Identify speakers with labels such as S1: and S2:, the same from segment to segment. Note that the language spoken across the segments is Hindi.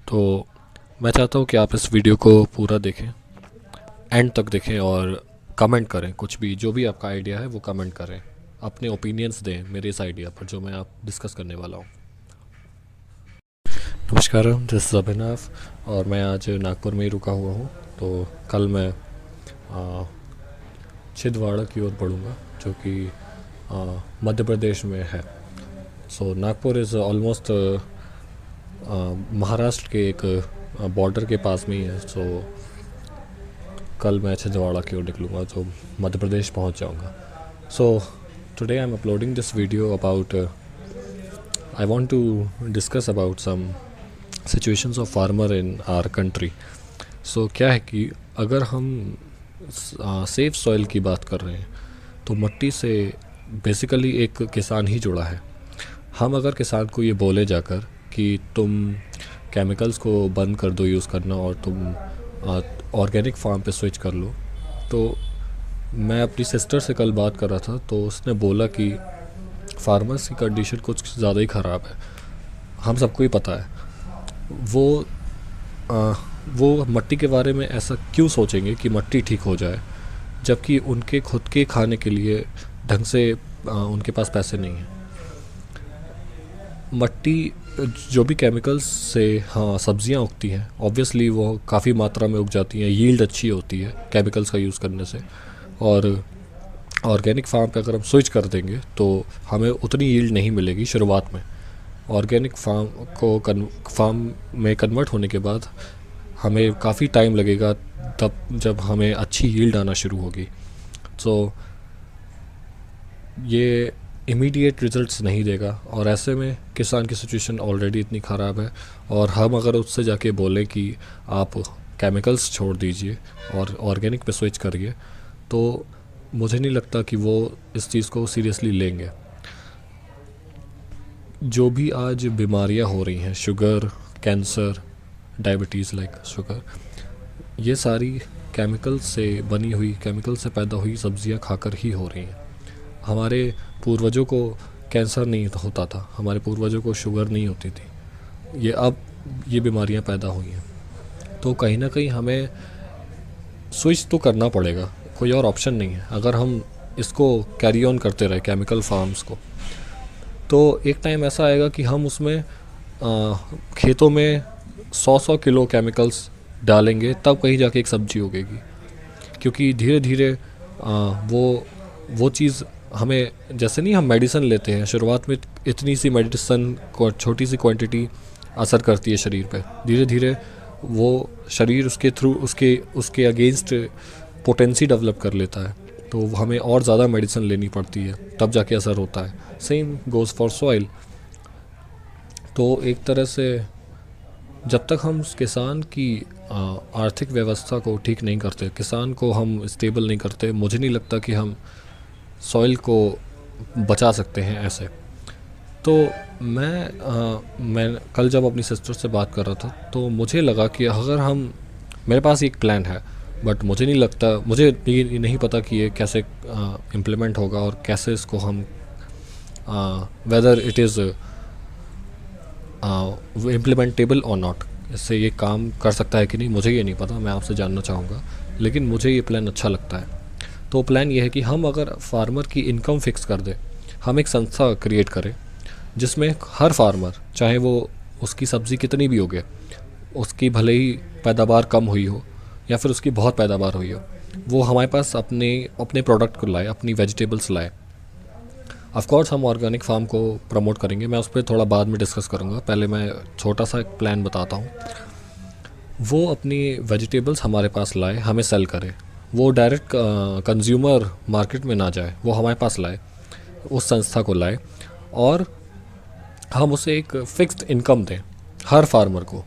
S1: तो मैं चाहता हूँ कि आप इस वीडियो को पूरा देखें, एंड तक देखें और कमेंट करें। कुछ भी जो भी आपका आइडिया है वो कमेंट करें, अपने ओपिनियंस दें मेरे इस आइडिया पर जो मैं आप डिस्कस करने वाला हूँ। नमस्कार, दिस इज़ अभिनव और मैं आज नागपुर में ही रुका हुआ हूँ। तो कल मैं छिंदवाड़ा की ओर बढ़ूँगा जो कि मध्य प्रदेश में है। सो नागपुर इज़ ऑलमोस्ट महाराष्ट्र के एक बॉर्डर के पास में ही है। सो कल मैं छिंदवाड़ा की ओर निकलूँगा तो मध्य प्रदेश पहुँच जाऊँगा। So today I am uploading this video about I want to discuss about some situations of farmer in our country. So क्या है कि अगर हम सेफ सॉइल की बात कर रहे हैं तो मिट्टी से बेसिकली एक किसान ही जुड़ा है। हम अगर किसान को ये बोले जाकर कि तुम केमिकल्स को बंद कर दो यूज़ करना और तुम ऑर्गेनिक फार्म पे स्विच कर लो, तो मैं अपनी सिस्टर से कल बात कर रहा था तो उसने बोला कि फार्मर्स की कंडीशन कुछ ज़्यादा ही ख़राब है। हम सबको ही पता है वो वो मिट्टी के बारे में ऐसा क्यों सोचेंगे कि मिट्टी ठीक हो जाए, जबकि उनके खुद के खाने के लिए ढंग से उनके पास पैसे नहीं हैं। मिट्टी जो भी केमिकल्स से सब्जियां उगती हैं, ऑब्वियसली वो काफ़ी मात्रा में उग जाती हैं, यील्ड अच्छी होती है केमिकल्स का यूज़ करने से। और ऑर्गेनिक फार्म पे अगर हम स्विच कर देंगे तो हमें उतनी यील्ड नहीं मिलेगी शुरुआत में। ऑर्गेनिक फार्म में कन्वर्ट होने के बाद हमें काफ़ी टाइम लगेगा तब जब हमें अच्छी यील्ड आना शुरू होगी। सो ये इमीडिएट रिजल्ट्स नहीं देगा और ऐसे में किसान की सिचुएशन ऑलरेडी इतनी ख़राब है और हम अगर उससे जाके बोलें कि आप केमिकल्स छोड़ दीजिए और ऑर्गेनिक पे स्विच करिए, तो मुझे नहीं लगता कि वो इस चीज़ को सीरियसली लेंगे। जो भी आज बीमारियां हो रही हैं, sugar, cancer, diabetes like sugar, ये सारी केमिकल से बनी हुई, केमिकल से पैदा हुई सब्जियां खाकर ही हो रही हैं। हमारे पूर्वजों को कैंसर नहीं होता था, हमारे पूर्वजों को शुगर नहीं होती थी, अब ये बीमारियां पैदा हुई हैं। तो कहीं ना कहीं हमें स्विच तो करना पड़ेगा, कोई और ऑप्शन नहीं है। अगर हम इसको कैरी ऑन करते रहे केमिकल फार्म्स को, तो एक टाइम ऐसा आएगा कि हम उसमें खेतों में 100-100 किलो केमिकल्स डालेंगे तब कहीं जाके एक सब्जी उगेगी। क्योंकि धीरे धीरे वो चीज़ हमें, जैसे नहीं हम मेडिसिन लेते हैं, शुरुआत में इतनी सी मेडिसिन को छोटी सी क्वांटिटी असर करती है शरीर पे, धीरे धीरे वो शरीर उसके थ्रू उसके अगेंस्ट पोटेंसी डेवलप कर लेता है, तो हमें और ज़्यादा मेडिसिन लेनी पड़ती है तब जाके असर होता है। Same goes for soil. तो एक तरह से जब तक हम किसान की आर्थिक व्यवस्था को ठीक नहीं करते, किसान को हम स्टेबल नहीं करते, मुझे नहीं लगता कि हम सॉइल को बचा सकते हैं ऐसे। तो मैं कल जब अपनी सिस्टर से बात कर रहा था तो मुझे लगा कि अगर हम, मेरे पास एक प्लान है, बट मुझे नहीं लगता, मुझे ये नहीं पता कि ये कैसे इम्प्लीमेंट होगा और कैसे इसको हम वेदर इट इज़ इम्प्लीमेंटेबल और नॉट, इससे ये काम कर सकता है कि नहीं, मुझे ये नहीं पता, मैं आपसे जानना चाहूँगा। लेकिन मुझे ये प्लान अच्छा लगता है। तो प्लान ये है कि हम अगर फार्मर की इनकम फिक्स कर दें, हम एक संस्था क्रिएट करें जिसमें हर फार्मर, चाहे वो उसकी सब्ज़ी कितनी भी होगी, उसकी भले ही पैदावार कम हुई हो या फिर उसकी बहुत पैदावार हुई हो, वो हमारे पास अपने प्रोडक्ट को लाए, अपनी वेजिटेबल्स लाए। ऑफ कोर्स हम ऑर्गेनिक फार्म को प्रमोट करेंगे, मैं उस पर थोड़ा बाद में डिस्कस करूँगा, पहले मैं छोटा सा एक प्लान बताता हूँ। वो अपनी वेजिटेबल्स हमारे पास लाए, हमें सेल करे, वो डायरेक्ट कंज्यूमर मार्केट में ना जाए, वो हमारे पास लाए, उस संस्था को लाए और हम उसे एक फ़िक्स्ड इनकम दें हर फार्मर को।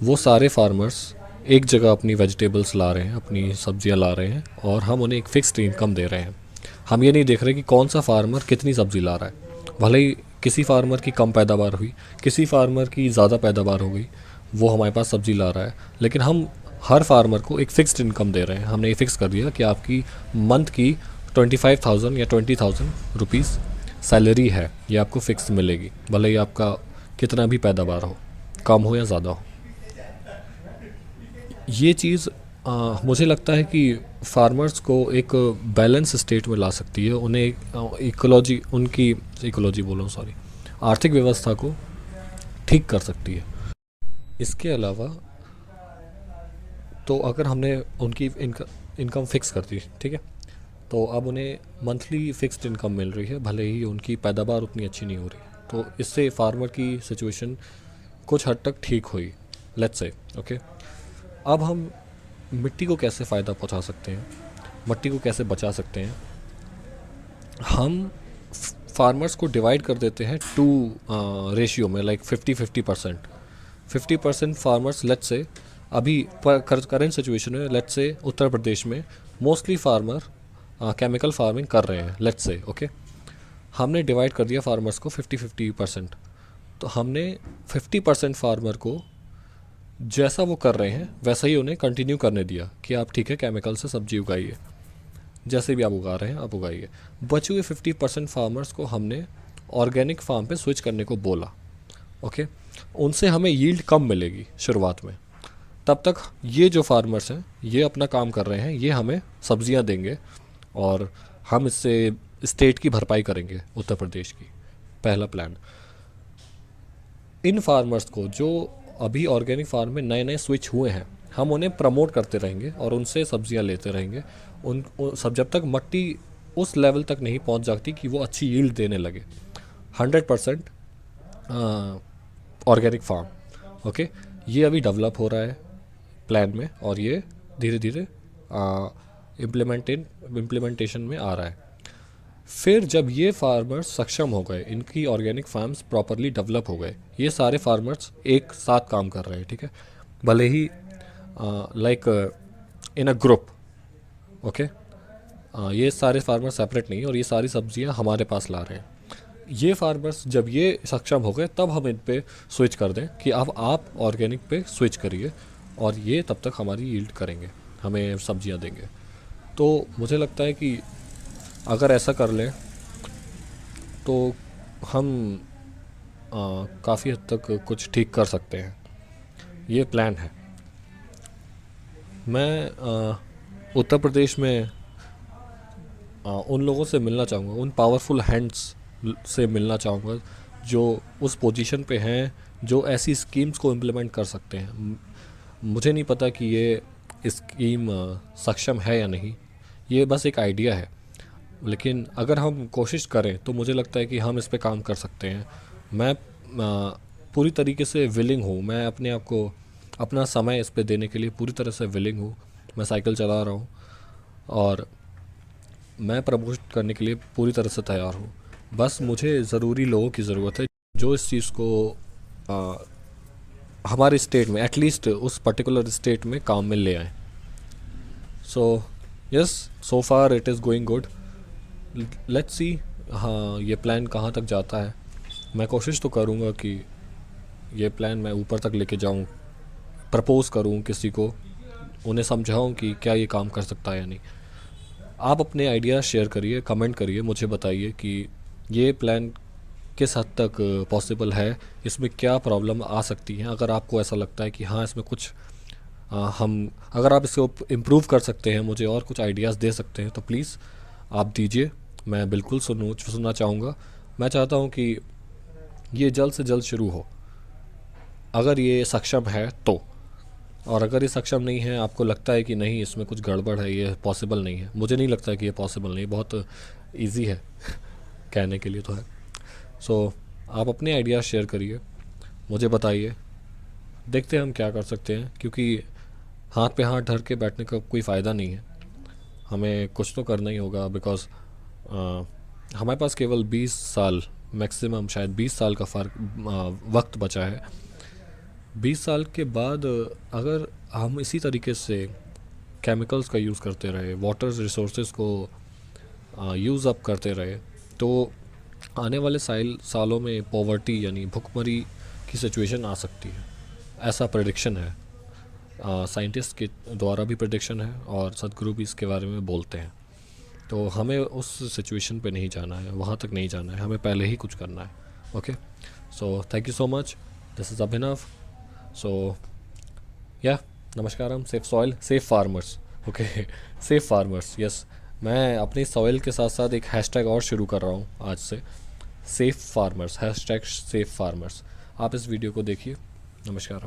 S1: वो सारे फार्मर्स एक जगह अपनी वेजिटेबल्स ला रहे हैं, अपनी सब्जियां ला रहे हैं और हम उन्हें एक फ़िक्स्ड इनकम दे रहे हैं। हम ये नहीं देख रहे कि कौन सा फार्मर कितनी सब्ज़ी ला रहा है, भले ही किसी फार्मर की कम पैदावार हुई, किसी फार्मर की ज़्यादा पैदावार हो गई, वो हमारे पास सब्ज़ी ला रहा है, लेकिन हम हर फार्मर को एक फ़िक्स्ड इनकम दे रहे हैं। हमने ये फ़िक्स कर दिया कि आपकी मंथ की 25,000 या 20,000 रुपीज़ सैलरी है, ये आपको फ़िक्स मिलेगी, भले ही आपका कितना भी पैदावार हो, कम हो या ज़्यादा हो। ये चीज़ मुझे लगता है कि फार्मर्स को एक बैलेंस स्टेट में ला सकती है, उन्हें इकोलॉजी उनकी इकोलॉजी बोलो सॉरी आर्थिक व्यवस्था को ठीक कर सकती है। इसके अलावा तो अगर हमने उनकी इनकम फिक्स कर दी, ठीक है, तो अब उन्हें मंथली फिक्स्ड इनकम मिल रही है, भले ही उनकी पैदावार उतनी अच्छी नहीं हो रही, तो इससे फार्मर की सिचुएशन कुछ हद तक ठीक हुई, लेट्स से ओके। अब हम मिट्टी को कैसे फ़ायदा पहुंचा सकते हैं, मिट्टी को कैसे बचा सकते हैं, हम फार्मर्स को डिवाइड कर देते हैं टू रेशियो में, लाइक 50-50%। 50% फार्मर्स, लेट्स से अभी करेंट सिचुएशन में, लेट्स से उत्तर प्रदेश में मोस्टली फार्मर केमिकल फार्मिंग कर रहे हैं, लेट्स से ओके। हमने डिवाइड कर दिया फार्मर्स को 50-50%। तो हमने 50% फार्मर को जैसा वो कर रहे हैं वैसा ही उन्हें कंटिन्यू करने दिया कि आप ठीक है केमिकल से सब्जी उगाइए, जैसे भी आप उगा रहे हैं आप उगाइए। बचे हुए 50% फार्मर्स को हमने ऑर्गेनिक फार्म पे स्विच करने को बोला, ओके। उनसे हमें यील्ड कम मिलेगी शुरुआत में, तब तक ये जो फार्मर्स हैं ये अपना काम कर रहे हैं, ये हमें सब्जियां देंगे और हम इससे स्टेट की भरपाई करेंगे, उत्तर प्रदेश की। पहला प्लान। इन फार्मर्स को जो अभी ऑर्गेनिक फार्म में नए नए स्विच हुए हैं, हम उन्हें प्रमोट करते रहेंगे और उनसे सब्जियां लेते रहेंगे, सब जब तक मिट्टी उस लेवल तक नहीं पहुंच जाती कि वो अच्छी यील्ड देने लगे। 100% ऑर्गेनिक फार्म, ओके। ये अभी डेवलप हो रहा है प्लान में और ये धीरे धीरे इम्प्लीमेंटेशन में आ रहा है। फिर जब ये फार्मर्स सक्षम हो गए, इनकी ऑर्गेनिक फार्म्स प्रॉपरली डेवलप हो गए, ये सारे फार्मर्स एक साथ काम कर रहे हैं, ठीक है, भले ही like in a group, okay. ये सारे फार्मर्स सेपरेट नहीं, और ये सारी सब्जियां हमारे पास ला रहे हैं। ये फार्मर्स जब ये सक्षम हो गए तब हम इन पे स्विच कर दें कि अब आप ऑर्गेनिक पे स्विच करिए, और ये तब तक हमारी यील्ड करेंगे, हमें सब्जियां देंगे। तो मुझे लगता है कि अगर ऐसा कर लें तो हम काफ़ी हद तक कुछ ठीक कर सकते हैं। ये प्लान है। मैं उत्तर प्रदेश में उन लोगों से मिलना चाहूँगा, उन पावरफुल हैंड्स से मिलना चाहूँगा जो उस पोजीशन पे हैं, जो ऐसी स्कीम्स को इम्प्लीमेंट कर सकते हैं। मुझे नहीं पता कि ये स्कीम सक्षम है या नहीं, ये बस एक आइडिया है, लेकिन अगर हम कोशिश करें तो मुझे लगता है कि हम इस पे काम कर सकते हैं। मैं पूरी तरीके से विलिंग हूँ, मैं अपने आप को अपना समय इस पे देने के लिए पूरी तरह से विलिंग हूँ। मैं साइकिल चला रहा हूँ और मैं प्रमोट करने के लिए पूरी तरह से तैयार हूँ। बस मुझे ज़रूरी लोगों की ज़रूरत है जो इस चीज़ को हमारे स्टेट में, एटलीस्ट उस पर्टिकुलर स्टेट में काम में ले आए। So yes, so far it is going good. Let's see हाँ ये प्लान कहाँ तक जाता है। मैं कोशिश तो करूँगा कि ये प्लान मैं ऊपर तक लेके जाऊँ, प्रपोज़ करूँ किसी को, उन्हें समझाऊँ कि क्या ये काम कर सकता है या नहीं। आप अपने आइडिया शेयर करिए, कमेंट करिए, मुझे बताइए कि ये प्लान किस हद तक पॉसिबल है, इसमें क्या प्रॉब्लम आ सकती हैं। अगर आपको ऐसा लगता है कि हाँ इसमें कुछ अगर आप इसको इम्प्रूव कर सकते हैं, मुझे और कुछ आइडियाज़ दे सकते हैं, तो प्लीज़ आप दीजिए। मैं बिल्कुल सुनना चाहूँगा। मैं चाहता हूँ कि ये जल्द से जल्द शुरू हो, अगर ये सक्षम है तो। और अगर ये सक्षम नहीं है, आपको लगता है कि नहीं इसमें कुछ गड़बड़ है, ये पॉसिबल नहीं है, मुझे नहीं लगता कि ये पॉसिबल नहीं, बहुत ईजी है कहने के लिए तो है। सो आप अपने आइडियाज़ शेयर करिए, मुझे बताइए, देखते हैं हम क्या कर सकते हैं, क्योंकि हाथ पे हाथ धर के बैठने का कोई फ़ायदा नहीं है। हमें कुछ तो करना ही होगा, बिकॉज़ हमारे पास केवल 20 साल, मैक्सिमम शायद 20 साल का वक्त बचा है। 20 साल के बाद अगर हम इसी तरीके से केमिकल्स का यूज़ करते रहे, वाटर रिसोर्सेज को यूज़ अप करते रहे, तो आने वाले सालों में पॉवर्टी यानी भुखमरी की सिचुएशन आ सकती है। ऐसा प्रेडिक्शन है, साइंटिस्ट के द्वारा भी प्रेडिक्शन है और सदगुरु भी इसके बारे में बोलते हैं। तो हमें उस सिचुएशन पे नहीं जाना है, वहाँ तक नहीं जाना है, हमें पहले ही कुछ करना है। Okay, so thank you so much, this is Abhinav. So या नमस्कारम, save soil, save farmers. Okay, save farmers, yes. मैं अपनी सॉइल के साथ साथ एक हैशटैग और शुरू कर रहा हूँ आज से, safe farmers, hashtag safe farmers. आप इस वीडियो को देखिए। नमस्कार।